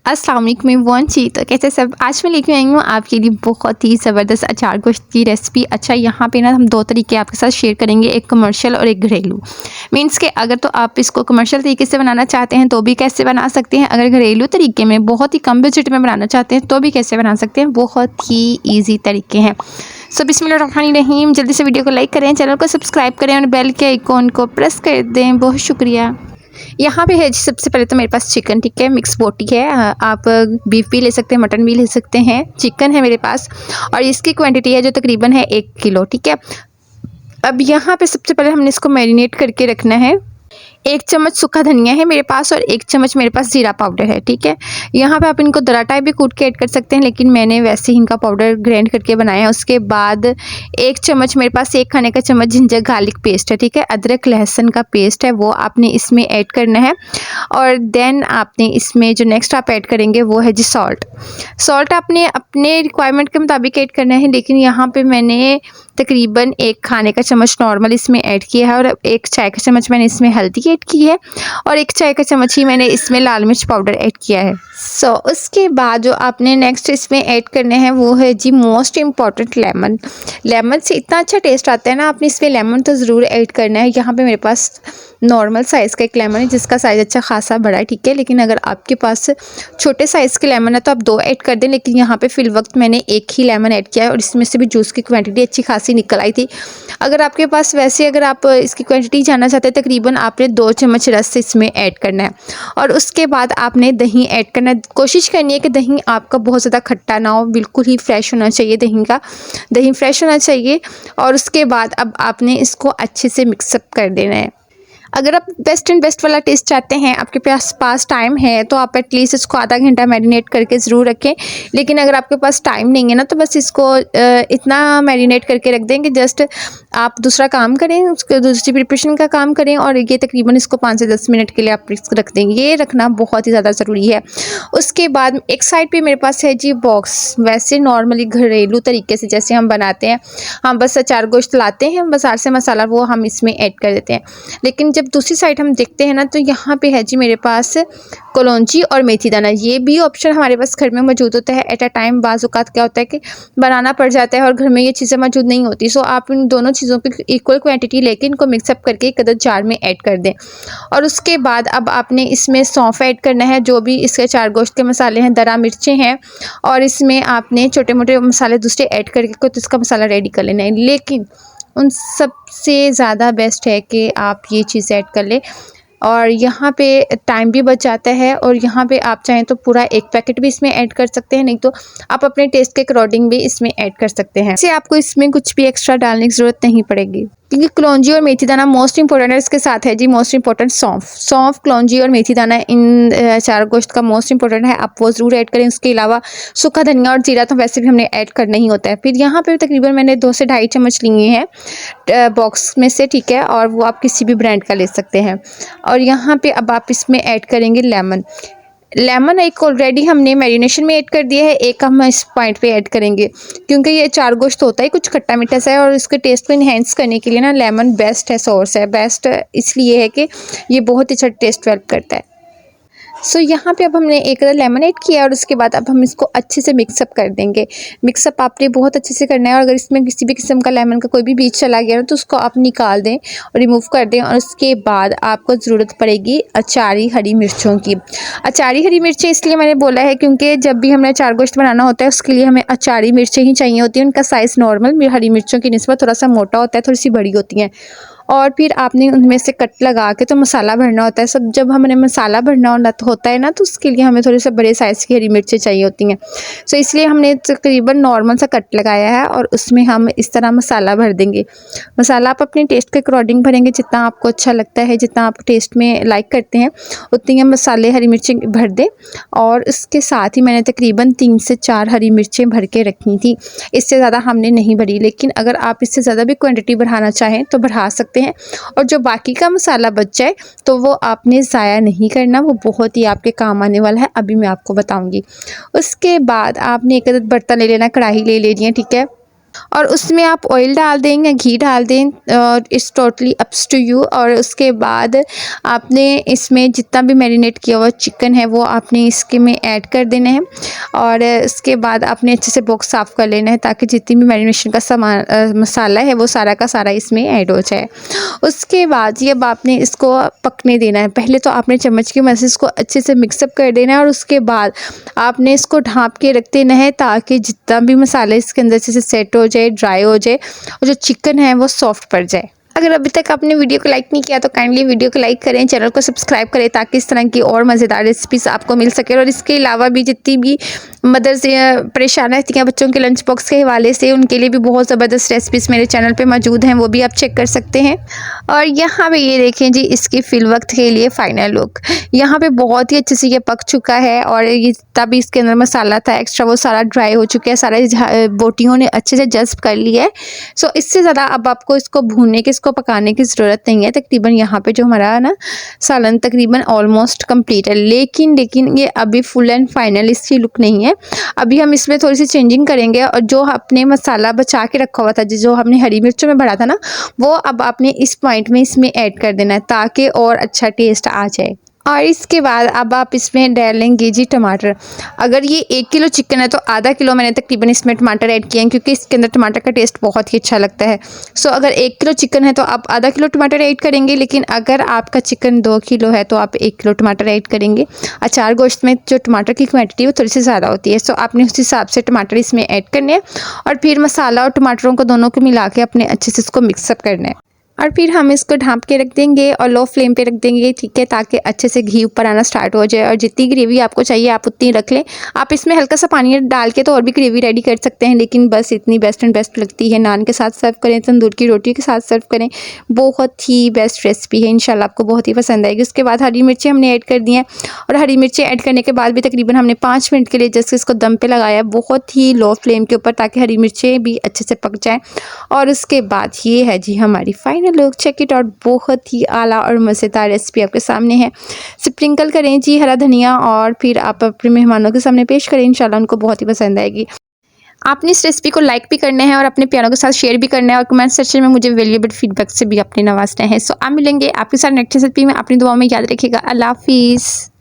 अस्सलाम वालेकुम एवरीवन। जी तो कैसे सब, आज मैं लेके आई हूँ आपके लिए बहुत ही ज़बरदस्त अचार गोश्त की रेसिपी। अच्छा, यहाँ पे ना हम दो तरीके आपके साथ शेयर करेंगे, एक कमर्शियल और एक घरेलू। मीन्स के अगर तो आप इसको कमर्शियल तरीके से बनाना चाहते हैं तो भी कैसे बना सकते हैं, अगर घरेलू तरीके में बहुत ही कम बजट में बनाना चाहते हैं तो भी कैसे बना सकते हैं। बहुत ही ईजी तरीके हैं। सो बिस्मिल्लाहिर्रहमानिर्रहीम। जल्दी से वीडियो को लाइक करें, चैनल को सब्सक्राइब करें और बेल के आइकॉन को प्रेस कर दें। बहुत शुक्रिया। यहाँ पे है जी, सबसे पहले तो मेरे पास चिकन, ठीक है, मिक्स बोटी है। आप बीफ भी ले सकते हैं, मटन भी ले सकते हैं। चिकन है मेरे पास और इसकी क्वांटिटी है जो तकरीबन है 1 किलो, ठीक है। अब यहाँ पे सबसे पहले हमने इसको मैरिनेट करके रखना है। 1 चम्मच सूखा धनिया है मेरे पास और 1 चम्मच मेरे पास जीरा पाउडर है, ठीक है। यहाँ पे आप इनको दराटा भी कूट के ऐड कर सकते हैं, लेकिन मैंने वैसे ही इनका पाउडर ग्राइंड करके बनाया है। उसके बाद 1 चम्मच मेरे पास 1 खाने का चम्मच जिंजर गार्लिक पेस्ट है, ठीक है। अदरक लहसुन का पेस्ट है वो आपने इसमें ऐड करना है। और देन आपने इसमें जो नेक्स्ट आप ऐड करेंगे वो है जी सॉल्ट। सॉल्ट आपने अपने रिक्वायरमेंट के मुताबिक ऐड करना है, लेकिन यहाँ पे मैंने तकरीबन 1 खाने का चम्मच नॉर्मल इसमें ऐड किया है और 1 चाय का चम्मच मैंने इसमें हल्दी ऐड की है और 1 चाय का चम्मच ही मैंने इसमें लाल मिर्च पाउडर ऐड किया है। सो उसके बाद जो आपने नेक्स्ट इसमें ऐड करने हैं वो है जी मोस्ट इम्पॉर्टेंट लेमन। लेमन से इतना अच्छा टेस्ट आता है ना, आपने इसमें लेमन तो ज़रूर ऐड करना है। यहाँ पे मेरे पास नॉर्मल साइज़ का एक लेमन है जिसका साइज़ अच्छा खासा बड़ा है, ठीक है। लेकिन अगर आपके पास छोटे साइज़ के लेमन है तो आप 2 ऐड कर दें, लेकिन यहाँ पे फिल वक्त मैंने 1 ही लेमन ऐड किया है और इसमें से भी जूस की क्वांटिटी अच्छी खासी निकल आई थी। अगर आपके पास वैसे अगर आप इसकी क्वांटिटी जानना चाहते हैं, तकरीबन आपने 2 चम्मच रस इसमें ऐड करना है। और उसके बाद आपने दही ऐड करना है। कोशिश करनी है कि दही आपका बहुत ज़्यादा खट्टा ना हो, बिल्कुल ही फ्रेश होना चाहिए दही फ्रेश होना चाहिए। और उसके बाद अब आपने इसको अच्छे से मिक्सअप कर देना है। अगर आप बेस्ट एंड बेस्ट वाला टेस्ट चाहते हैं, आपके पास टाइम है, तो आप एटलीस्ट इसको आधा घंटा मैरिनेट करके ज़रूर रखें। लेकिन अगर आपके पास टाइम नहीं है ना, तो बस इसको इतना मैरिनेट करके रख दें कि जस्ट आप दूसरा काम करें, उसके दूसरी प्रिपरेशन का काम करें और ये तकरीबन इसको 5 से 10 मिनट के लिए आप इसको रख देंगे। ये रखना बहुत ही ज़्यादा ज़रूरी है। उसके बाद एक साइड पे मेरे पास है जी बॉक्स। वैसे नॉर्मली घरेलू तरीके से जैसे हम बनाते हैं, हम बस अचार गोश्त लाते हैं, बाज़ार से मसाला वो हम इसमें ऐड कर देते हैं। लेकिन जब दूसरी साइड हम देखते हैं ना, तो यहाँ पे है जी मेरे पास कलौंजी और मेथी दाना। ये भी ऑप्शन हमारे पास घर में मौजूद होता है। एट अ टाइम बाज़ औक़ात क्या होता है कि बनाना पड़ जाता है और घर में ये चीज़ें मौजूद नहीं होती। सो आप इन दोनों चीज़ों की इक्वल क्वांटिटी लेके इनको मिक्सअप करके एक अदद जार में ऐड कर दें। और उसके बाद अब आपने इसमें सौंफ ऐड करना है, जो भी इसके अचार गोश्त के मसाले हैं, दरा मिर्चें हैं, और इसमें आपने छोटे मोटे मसाले दूसरे ऐड करके कुछ इसका मसाला रेडी कर लेना है। लेकिन उन सबसे ज़्यादा बेस्ट है कि आप ये चीज़ ऐड कर लें, और यहाँ पे टाइम भी बच जाता है। और यहाँ पे आप चाहें तो पूरा 1 पैकेट भी इसमें ऐड कर सकते हैं, नहीं तो आप अपने टेस्ट के अकॉर्डिंग भी इसमें ऐड कर सकते हैं। इससे आपको इसमें कुछ भी एक्स्ट्रा डालने की ज़रूरत नहीं पड़ेगी, क्योंकि कलौंजी और मेथी दाना मोस्ट इंपॉर्टेंट है। इसके साथ है जी मोस्ट इंपॉर्टेंट सौंफ, कलौंजी और मेथी दाना इन अचार गोश्त का मोस्ट इंपॉर्टेंट है, आप वो ज़रूर ऐड करें। उसके अलावा सूखा धनिया और जीरा तो वैसे भी हमने ऐड करना ही होता है। फिर यहाँ पे तकरीबन मैंने 2 से ढाई चम्मच लिए हैं बॉक्स में से, ठीक है, और वो आप किसी भी ब्रांड का ले सकते हैं। और यहाँ पे अब आप इसमें ऐड करेंगे लेमन एक ऑलरेडी हमने मैरिनेशन में ऐड कर दिया है, एक हम इस पॉइंट पे ऐड करेंगे, क्योंकि ये अचार गोश्त होता है कुछ खट्टा मीठा सा है और इसके टेस्ट को इन्हेंस करने के लिए ना लेमन बेस्ट है, सोर्स है। बेस्ट इसलिए है कि ये बहुत ही अच्छा टेस्ट डेवलप करता है। सो यहाँ पे अब हमने एक लेमन ऐड किया और उसके बाद अब हम इसको अच्छे से मिक्सअप कर देंगे। मिक्सअप आपने बहुत अच्छे से करना है, और अगर इसमें किसी भी किस्म का लेमन का कोई भी बीज चला गया ना, तो उसको आप निकाल दें और रिमूव कर दें। और उसके बाद आपको ज़रूरत पड़ेगी अचारी हरी मिर्चों की। अचारी हरी मिर्चें इसलिए मैंने बोला है क्योंकि जब भी हमने अचार गोश्त बनाना होता है उसके लिए हमें अचारी मिर्चें ही चाहिए होती हैं। उनका साइज़ नॉर्मल हरी मिर्चों की निस्बत थोड़ा सा मोटा होता है, थोड़ी सी बड़ी होती हैं। और फिर आपने उनमें से कट लगा के तो मसाला भरना होता है। सब जब हमने मसाला भरना होता है ना, तो उसके लिए हमें थोड़े से बड़े साइज़ की हरी मिर्चें चाहिए होती हैं। सो इसलिए हमने तकरीबन नॉर्मल सा कट लगाया है और उसमें हम इस तरह मसाला भर देंगे। मसाला आप अपने टेस्ट के अकॉर्डिंग भरेंगे, जितना आपको अच्छा लगता है, जितना आप टेस्ट में लाइक करते हैं उतनी हम मसाले हरी मिर्चें भर दें। और उसके साथ ही मैंने तकरीबन 3 से 4 हरी मिर्चें भर के रखी थी, इससे ज़्यादा हमने नहीं भरी। लेकिन अगर आप इससे ज़्यादा भी क्वान्टिटी बढ़ाना चाहें तो बढ़ा सकते हैं। और जो बाकी का मसाला बच जाए तो वो आपने ज़ाया नहीं करना, वो बहुत ही आपके काम आने वाला है, अभी मैं आपको बताऊंगी। उसके बाद आपने एक बर्तन ले लेना, कढ़ाई ले लेनी है, ठीक है। और उसमें आप ऑयल डाल दें या घी डाल दें, it's totally ups to you. और उसके बाद आपने इसमें जितना भी मैरिनेट किया हुआ चिकन है वो आपने इसके में ऐड कर देना है। और उसके बाद आपने अच्छे से बॉक्स साफ़ कर लेना है ताकि जितनी भी मैरिनेशन का सामान मसाला है वो सारा का सारा इसमें ऐड हो जाए। उसके बाद ये अब आपने इसको पकने देना है। पहले तो आपने चम्मच की मदद से इसको अच्छे से मिक्सअप कर देना है और उसके बाद आपने इसको ढाँप के रख देना है ताकि जितना भी मसाला इसके अंदर से सेट हो जाए, ड्राई हो जाए और जो चिकन है वो सॉफ्ट पड़ जाए। अगर अभी तक आपने वीडियो को लाइक नहीं किया तो काइंडली वीडियो को लाइक करें, चैनल को सब्सक्राइब करें ताकि इस तरह की और मज़ेदार रेसिपीज़ आपको मिल सके। और इसके अलावा भी जितनी भी मदर्स परेशान रहती हैं बच्चों के लंच बॉक्स के हवाले से, उनके लिए भी बहुत ज़बरदस्त रेसिपीज़ मेरे चैनल पे मौजूद हैं, वो भी आप चेक कर सकते हैं। और यहाँ पे ये देखें जी इसकी फिल वक्त के लिए फ़ाइनल लुक। यहाँ पे बहुत ही अच्छे से ये पक चुका है और ये जितना भी इसके अंदर मसाला था एक्स्ट्रा वो सारा ड्राई हो चुका है, सारे बोटियों ने अच्छे से जज्ब कर लिया है। सो इससे ज़्यादा अब आपको इसको भूनने की, इसको पकाने की ज़रूरत नहीं है। तकरीबन यहाँ पे जो हमारा ना सालन तकरीबन ऑलमोस्ट कंप्लीट है, लेकिन ये अभी फुल एंड फाइनल इसकी लुक नहीं है। अभी हम इसमें थोड़ी सी चेंजिंग करेंगे और जो आपने मसाला बचा के रखा हुआ था, जो हमने हरी मिर्चों में भरा था ना, वो अब आपने इस पॉइंट में इसमें ऐड कर देना है ताकि और अच्छा टेस्ट आ जाए। और इसके बाद अब आप इसमें डालेंगे जी टमाटर। अगर ये 1 किलो चिकन है तो आधा किलो मैंने तकरीबन इसमें टमाटर ऐड किए हैं क्योंकि इसके अंदर टमाटर का टेस्ट बहुत ही अच्छा लगता है। सो अगर 1 किलो चिकन है तो आप आधा किलो टमाटर ऐड करेंगे, लेकिन अगर आपका चिकन 2 किलो है तो आप 1 किलो टमाटर ऐड करेंगे। अचार गोश्त में जो टमाटर की क्वांटिटी है वो थोड़ी सी ज़्यादा होती है। सो आपने उस हिसाब से टमाटर इसमें ऐड करने हैं और फिर मसाला और टमाटरों को दोनों को मिला के अपने अच्छे से इसको मिक्सअप करना है। और फिर हम इसको ढाँप के रख देंगे और लो फ्लेम पे रख देंगे, ठीक है, ताकि अच्छे से घी ऊपर आना स्टार्ट हो जाए। और जितनी ग्रेवी आपको चाहिए आप उतनी रख लें। आप इसमें हल्का सा पानी डाल के तो और भी ग्रेवी रेडी कर सकते हैं, लेकिन बस इतनी बेस्ट एंड बेस्ट लगती है। नान के साथ सर्व करें, तंदूर की रोटी के साथ सर्व करें, बहुत ही बेस्ट रेसिपी है। इंशाल्लाह आपको बहुत ही पसंद आएगी। उसके बाद हरी मिर्चें हमने ऐड कर दी हैं और हरी मिर्चें ऐड करने के बाद भी तकरीबन हमने 5 मिनट के लिए जस्ट इसको दम पे लगाया, बहुत ही लो फ्लेम के ऊपर, ताकि हरी मिर्चें भी अच्छे से पक जाएँ। और उसके बाद ये है जी हमारी final look. Check it out, बहुत ही आला और मज़ेदार रेसिपी आपके सामने है। स्प्रिंकल करें जी हरा धनिया और फिर आप अपने मेहमानों के सामने पेश करें, इंशाल्लाह उनको बहुत ही पसंद आएगी। आपने इस रेसिपी को लाइक भी करना है और अपने प्यारों के साथ शेयर भी करना है और कमेंट सेक्शन में मुझे वैल्यूएबल फीडबैक से भी अपने नवाजना है। सो आप मिलेंगे आपके साथ नेक्स्ट रेसिपी में। अपनी दुआओं में याद रखिएगा। अल्लाह हाफिज़।